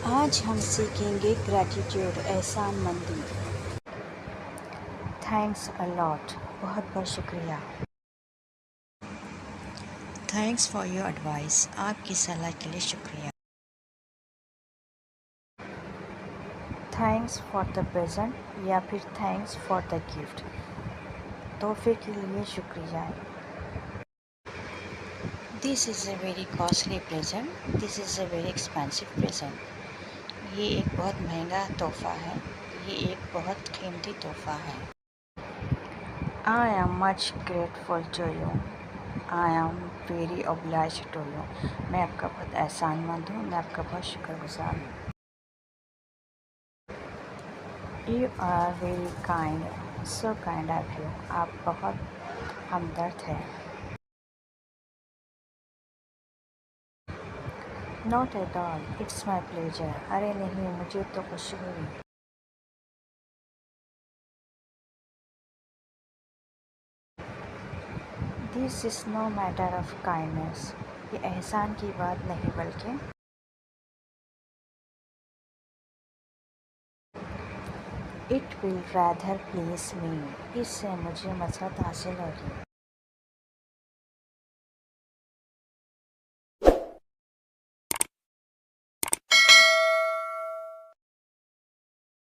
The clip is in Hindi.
आज हम सीखेंगे ग्रैटिट्यूड एहसानमंदी। थैंक्स अ लॉट, बहुत बहुत शुक्रिया। थैंक्स फॉर योर एडवाइस, आपकी सलाह के लिए शुक्रिया। थैंक्स फॉर द प्रेजेंट या फिर थैंक्स फॉर द गिफ्ट, तोहफे के लिए शुक्रिया। This is a very costly present, this is a very expensive present. ये एक बहुत महंगा तोहफ़ा है, ये एक बहुत कीमती तोहफ़ा है। I am much grateful to you, I am very obliged to you. मैं आपका बहुत एहसानमंद हूँ, मैं आपका बहुत शुक्रगुज़ार हूँ। You are very kind, so kind of you, आप बहुत हमदर्द हैं। Not at all, it's my pleasure, अरे नहीं, मुझे तो खुशी हुई। This is no matter of kindness, ये एहसान की बात नहीं बल्कि it will rather please me, इससे मुझे मसरत हासिल होगी।